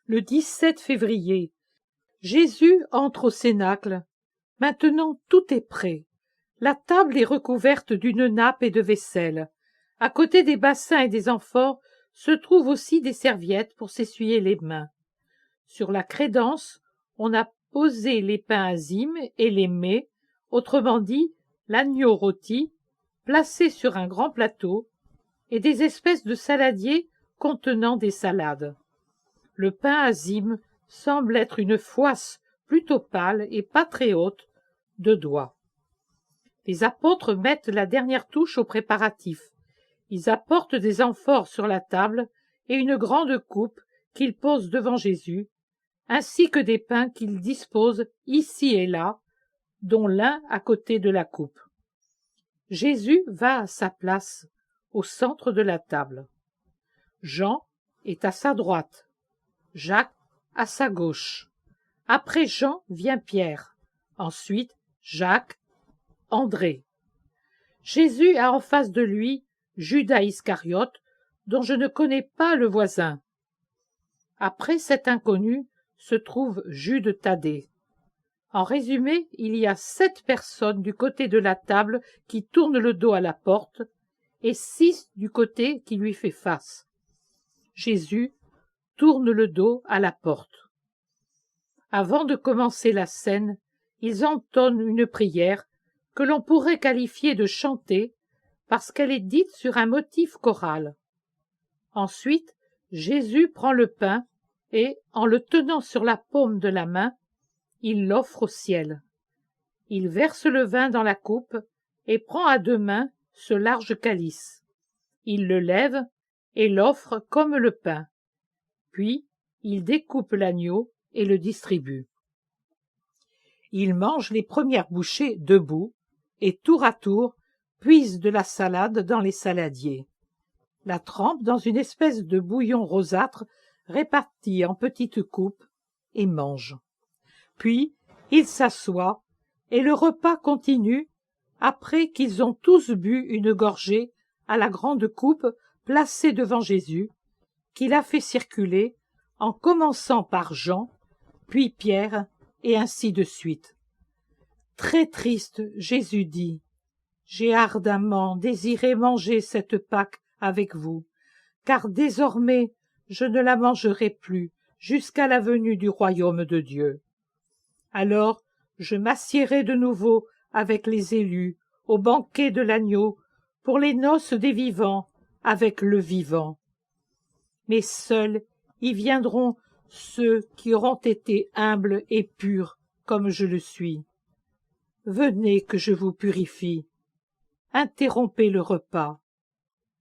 Le 17 février, Jésus entre au cénacle. Maintenant tout est prêt. La table est recouverte d'une nappe et de vaisselle. À côté des bassins et des amphores se trouvent aussi des serviettes pour s'essuyer les mains. Sur la crédence, on a posé les pains azimes et les mets, autrement dit l'agneau rôti, placé sur un grand plateau, et des espèces de saladiers contenant des salades. Le pain azime semble être une fouasse plutôt pâle et pas très haute, de doigts. Les apôtres mettent la dernière touche aux préparatifs. Ils apportent des amphores sur la table et une grande coupe qu'ils posent devant Jésus, ainsi que des pains qu'ils disposent ici et là, dont l'un à côté de la coupe. Jésus va à sa place, au centre de la table. Jean est à sa droite, Jacques à sa gauche. Après Jean vient Pierre, ensuite Jacques, André. Jésus a en face de lui Judas Iscariote, dont je ne connais pas le voisin. Après cet inconnu se trouve Jude Thaddée. En résumé, il y a 7 personnes du côté de la table qui tournent le dos à la porte et 6 du côté qui lui fait face. Jésus tourne le dos à la porte. Avant de commencer la scène, ils entonnent une prière que l'on pourrait qualifier de chantée parce qu'elle est dite sur un motif choral. Ensuite, Jésus prend le pain et, en le tenant sur la paume de la main, il l'offre au ciel. Il verse le vin dans la coupe et prend à 2 mains ce large calice. Il le lève et l'offre comme le pain. Puis, il découpe l'agneau et le distribue. Il mange les premières bouchées debout et tour à tour puise de la salade dans les saladiers. La trempe dans une espèce de bouillon rosâtre réparti en petites coupes et mange. Puis, il s'assoit et le repas continue après qu'ils ont tous bu une gorgée à la grande coupe placée devant Jésus, qu'il a fait circuler en commençant par Jean, puis Pierre, et ainsi de suite. Très triste, Jésus dit, « J'ai ardemment désiré manger cette Pâque avec vous, car désormais je ne la mangerai plus jusqu'à la venue du royaume de Dieu. Alors je m'assiérai de nouveau avec les élus au banquet de l'agneau pour les noces des vivants avec le vivant. Mais seuls y viendront ceux qui auront été humbles et purs comme je le suis. Venez que je vous purifie. Interrompez le repas.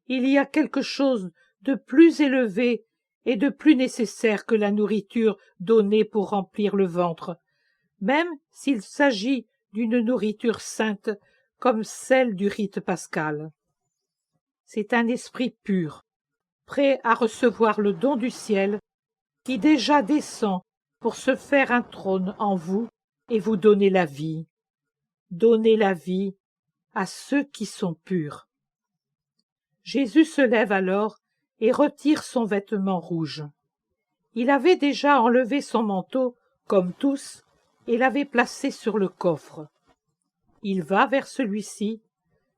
Il y a quelque chose de plus élevé et de plus nécessaire que la nourriture donnée pour remplir le ventre, même s'il s'agit d'une nourriture sainte comme celle du rite pascal. C'est un esprit pur, prêt à recevoir le don du ciel, qui déjà descend pour se faire un trône en vous et vous donner la vie. Donnez la vie à ceux qui sont purs. Jésus se lève alors et retire son vêtement rouge. Il avait déjà enlevé son manteau, comme tous, et l'avait placé sur le coffre. Il va vers celui-ci,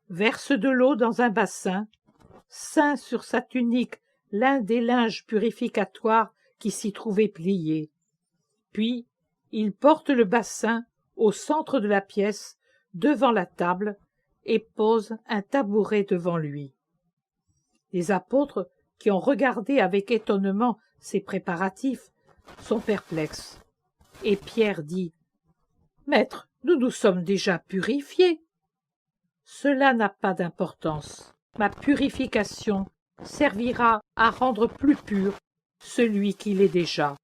verse de l'eau dans un bassin, ceint sur sa tunique l'un des linges purificatoires qui s'y trouvaient pliés. Puis, il porte le bassin au centre de la pièce, devant la table, et pose un tabouret devant lui. Les apôtres, qui ont regardé avec étonnement ces préparatifs, sont perplexes. Et Pierre dit, « Maître, nous nous sommes déjà purifiés. » Cela n'a pas d'importance. Ma purification servira à rendre plus pur celui qui l'est déjà.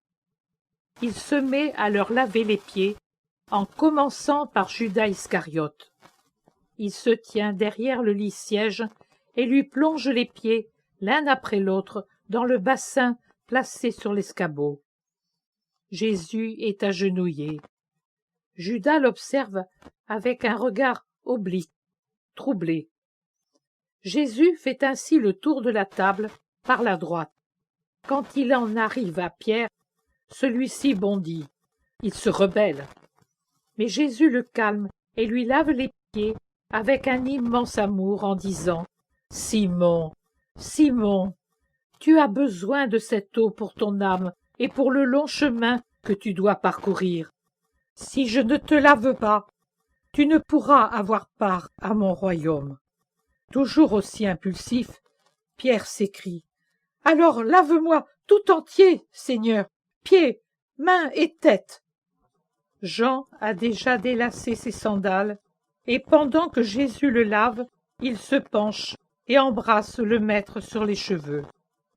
Il se met à leur laver les pieds, en commençant par Judas Iscariote. Il se tient derrière le lit-siège et lui plonge les pieds, l'un après l'autre, dans le bassin placé sur l'escabeau. Jésus est agenouillé. Judas l'observe avec un regard oblique, troublé. Jésus fait ainsi le tour de la table par la droite. Quand il en arrive à Pierre, Celui-ci bondit. Il se rebelle. Mais Jésus le calme et lui lave les pieds avec un immense amour en disant « Simon, Simon, tu as besoin de cette eau pour ton âme et pour le long chemin que tu dois parcourir. Si je ne te lave pas, tu ne pourras avoir part à mon royaume. » Toujours aussi impulsif, Pierre s'écrie « Alors lave-moi tout entier, Seigneur, pieds, mains et tête. » Jean a déjà délacé ses sandales, et pendant que Jésus le lave, il se penche et embrasse le maître sur les cheveux.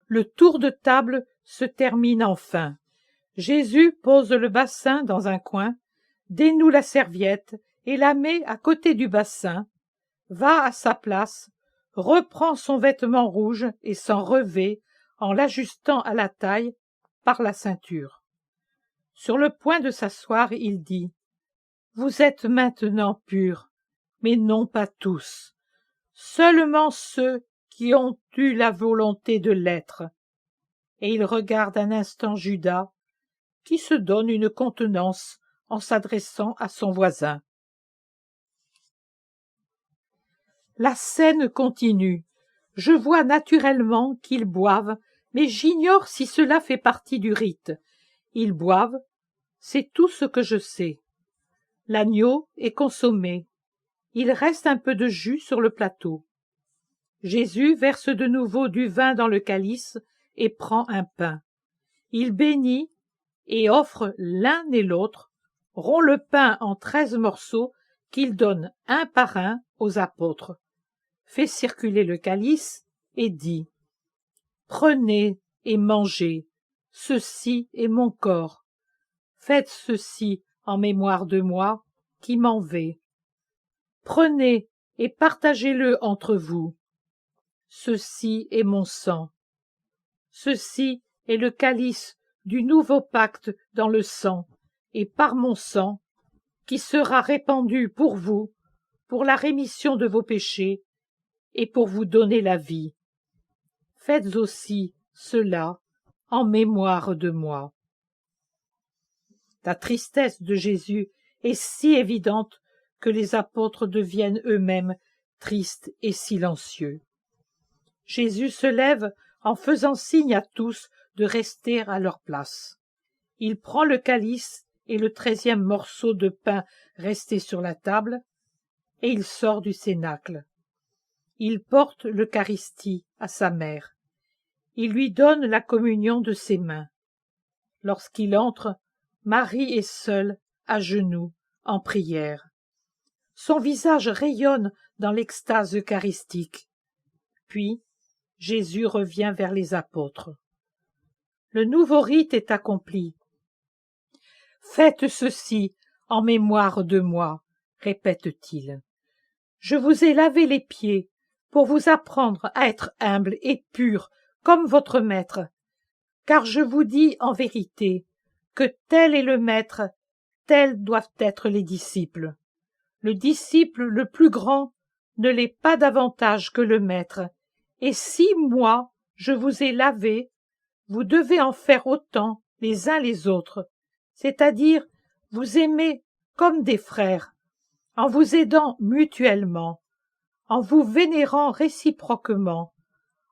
Le tour de table se termine enfin. Jésus pose le bassin dans un coin, dénoue la serviette et la met à côté du bassin, va à sa place, reprend son vêtement rouge et s'en revêt en l'ajustant à la taille par la ceinture. Sur le point de s'asseoir, il dit « Vous êtes maintenant purs, mais non pas tous, seulement ceux qui ont eu la volonté de l'être. » Et il regarde un instant Judas, qui se donne une contenance en s'adressant à son voisin. La scène continue. Je vois naturellement qu'ils boivent, mais j'ignore si cela fait partie du rite. Ils boivent, c'est tout ce que je sais. L'agneau est consommé. Il reste un peu de jus sur le plateau. Jésus verse de nouveau du vin dans le calice et prend un pain. Il bénit et offre l'un et l'autre, rompt le pain en 13 morceaux qu'il donne un par un aux apôtres, fait circuler le calice et dit « Prenez et mangez, ceci est mon corps. Faites ceci en mémoire de moi, qui m'en vais. Prenez et partagez-le entre vous. Ceci est mon sang. Ceci est le calice du nouveau pacte dans le sang, et par mon sang, qui sera répandu pour vous, pour la rémission de vos péchés, et pour vous donner la vie. Faites aussi cela en mémoire de moi. » La tristesse de Jésus est si évidente que les apôtres deviennent eux-mêmes tristes et silencieux. Jésus se lève en faisant signe à tous de rester à leur place. Il prend le calice et le 13e morceau de pain resté sur la table, et il sort du cénacle. Il porte l'Eucharistie à sa mère. Il lui donne la communion de ses mains. Lorsqu'il entre, Marie est seule, à genoux, en prière. Son visage rayonne dans l'extase eucharistique. Puis, Jésus revient vers les apôtres. Le nouveau rite est accompli. « Faites ceci en mémoire de moi, » répète-t-il. « Je vous ai lavé les pieds pour vous apprendre à être humble et pur comme votre maître, car je vous dis en vérité que tel est le maître, tels doivent être les disciples. Le disciple le plus grand ne l'est pas davantage que le maître, et si moi je vous ai lavé, vous devez en faire autant les uns les autres, c'est-à-dire vous aimer comme des frères, en vous aidant mutuellement, en vous vénérant réciproquement,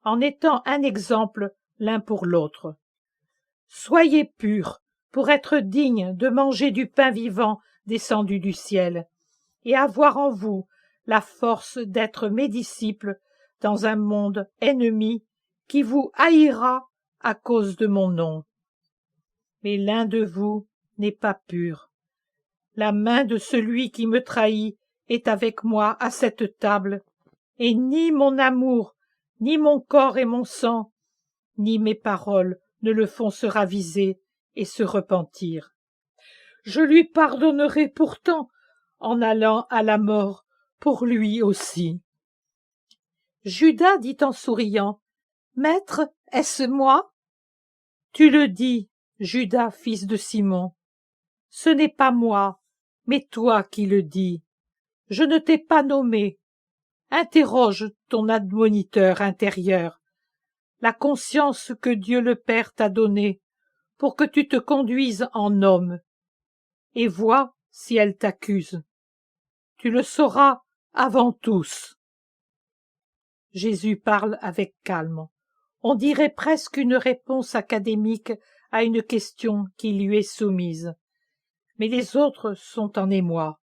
en étant un exemple l'un pour l'autre. Soyez purs pour être dignes de manger du pain vivant descendu du ciel, et avoir en vous la force d'être mes disciples dans un monde ennemi qui vous haïra à cause de mon nom. Mais l'un de vous n'est pas pur. La main de celui qui me trahit est avec moi à cette table, et ni mon amour, ni mon corps et mon sang, ni mes paroles ne le font se raviser et se repentir. Je lui pardonnerai pourtant en allant à la mort pour lui aussi. » Judas dit en souriant, « Maître, est-ce moi ?» ?»« Tu le dis, Judas, fils de Simon. Ce n'est pas moi, mais toi qui le dis. Je ne t'ai pas nommé. Interroge ton admoniteur intérieur, la conscience que Dieu le Père t'a donnée, pour que tu te conduises en homme, et vois si elle t'accuse. Tu le sauras avant tous. » Jésus parle avec calme. On dirait presque une réponse académique à une question qui lui est soumise. Mais les autres sont en émoi.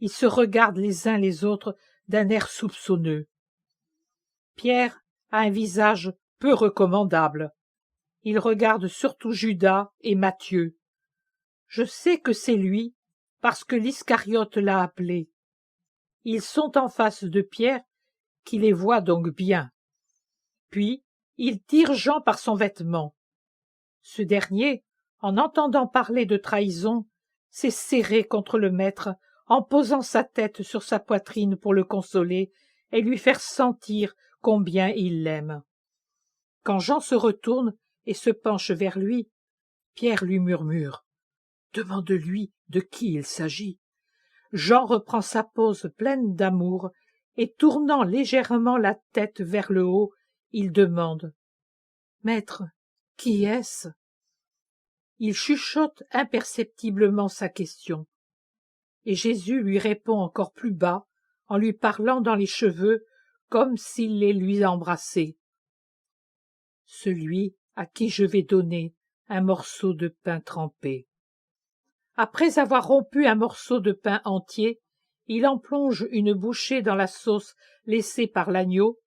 Ils se regardent les uns les autres d'un air soupçonneux. Pierre a un visage peu recommandable. Il regarde surtout Judas et Matthieu. Je sais que c'est lui, parce que l'Iscariote l'a appelé. Ils sont en face de Pierre, qui les voit donc bien. Puis, il tire Jean par son vêtement. Ce dernier, en entendant parler de trahison, s'est serré contre le maître en posant sa tête sur sa poitrine pour le consoler et lui faire sentir combien il l'aime. Quand Jean se retourne et se penche vers lui, Pierre lui murmure « Demande-lui de qui il s'agit. » Jean reprend sa pose pleine d'amour et tournant légèrement la tête vers le haut, il demande « Maître, qui est-ce » Il chuchote imperceptiblement sa question. Et Jésus lui répond encore plus bas, en lui parlant dans les cheveux, comme s'il les lui embrassait. « Celui à qui je vais donner un morceau de pain trempé. » Après avoir rompu un morceau de pain entier, il en plonge une bouchée dans la sauce laissée par l'agneau,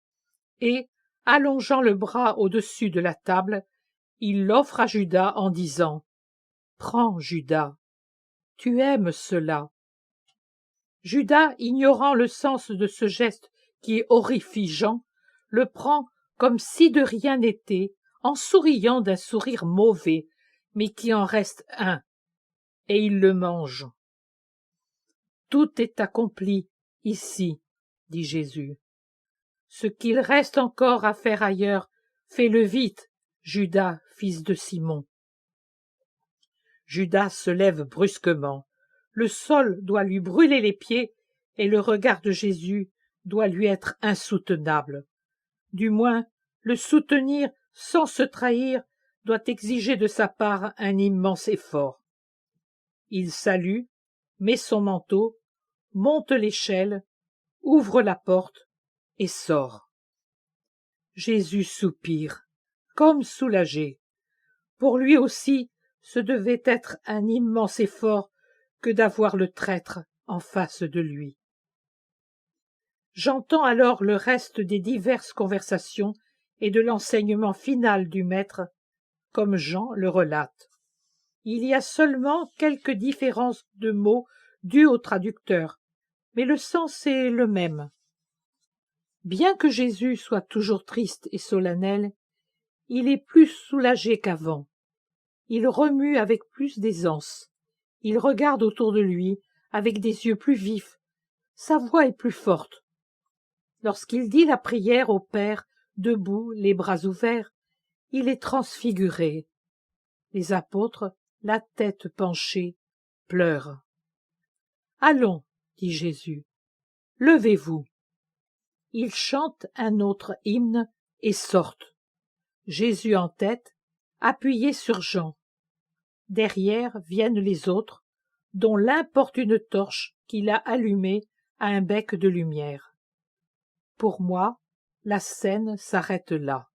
et, allongeant le bras au-dessus de la table, il l'offre à Judas en disant « Prends, Judas, tu aimes cela. » Judas, ignorant le sens de ce geste qui horrifie Jean, le prend comme si de rien n'était, en souriant d'un sourire mauvais, mais qui en reste un, et il le mange. « Tout est accompli ici, » dit Jésus. « Ce qu'il reste encore à faire ailleurs, fais-le vite, Judas, fils de Simon. » Judas se lève brusquement. Le sol doit lui brûler les pieds et le regard de Jésus doit lui être insoutenable. Du moins, le soutenir sans se trahir doit exiger de sa part un immense effort. Il salue, met son manteau, monte l'échelle, ouvre la porte et sort. Jésus soupire, comme soulagé. Pour lui aussi, ce devait être un immense effort que d'avoir le traître en face de lui. J'entends alors le reste des diverses conversations et de l'enseignement final du maître, comme Jean le relate. Il y a seulement quelques différences de mots dues au traducteur, mais le sens est le même. Bien que Jésus soit toujours triste et solennel, il est plus soulagé qu'avant. Il remue avec plus d'aisance. Il regarde autour de lui avec des yeux plus vifs. Sa voix est plus forte. Lorsqu'il dit la prière au Père, debout, les bras ouverts, il est transfiguré. Les apôtres, la tête penchée, pleurent. « Allons, » dit Jésus, « levez-vous. » Ils chantent un autre hymne et sortent. Jésus en tête, appuyé sur Jean. Derrière viennent les autres, dont l'un porte une torche qu'il a allumée à un bec de lumière. Pour moi, la scène s'arrête là.